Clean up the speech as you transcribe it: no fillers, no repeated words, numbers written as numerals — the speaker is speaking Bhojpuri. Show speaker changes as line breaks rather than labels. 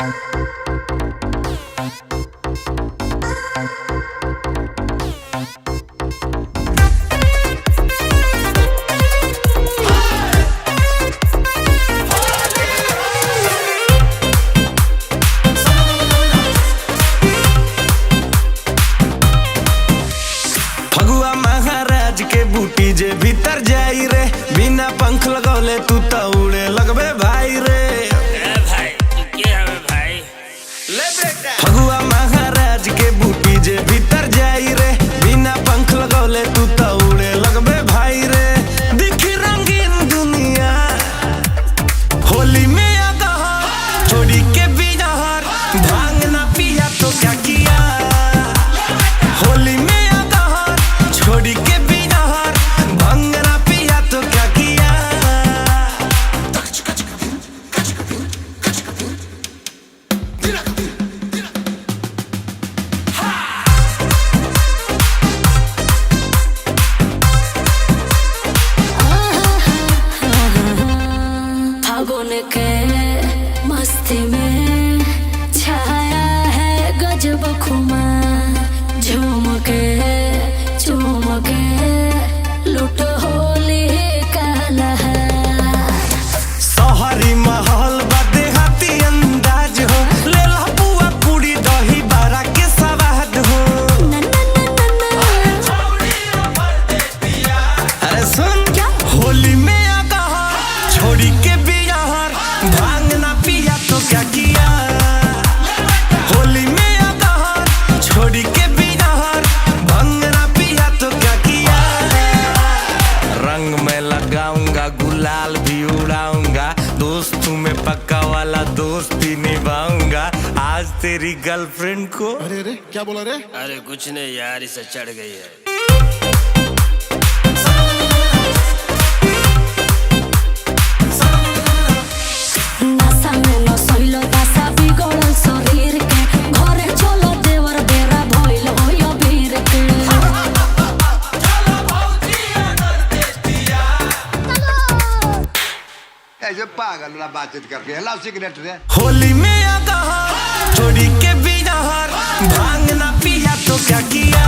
फगुआ महाराज के बूटी जे भीतर जाई रे, बिना पंख लगौले तू तो उड़े लगबे भाई रे।
भाई क्या है भाई?
ले बेटा फगुआ महाराज के बूटी जे भीतर जाई रे, बिना पंख लगौले तू तो उड़े लगबे भाई रे। दिख रंगीन दुनिया होली में आ गहा, छोड़ी के बिजहर भांग ना पिया तो क्या किया। होली में छोड़ी के बिजहर भांग ना पिया तो क्या किया।
फागुन के मस्ती में छाया है गजब खुमार, झूम के चूम के लूट होली का लहर।
शहरी माहौल बा देहाती अंदाज हो, ले ला बुआ पूरी दही बारा के स्वाद हो। अरे सुन क्या होली में आ गहा, छोड़ी के बिजहर भांग ना पिया तो क्या किया। होली में आ गहा, छोड़ी के बिजहर भांग ना पिया तो क्या किया। रंग में लगाऊंगा गुलाल भी उड़ाऊंगा, दोस्तों में पक्का वाला दोस्ती निभाऊंगा। आज तेरी गर्लफ्रेंड को
अरे रे क्या बोला रे?
अरे कुछ नहीं यार, इसे चढ़ गई है।
नशा में न सोइलो दशा बिगड़ल शरीर के, घरे चलो देवर बेरा भइल होयो वीर के।
ऐसे पागल वाला बातचीत करके लाओ सिगरेट रे।
होली में आ गहा, छोड़ी के बिजहर भांग ना पिया तो क्या किया।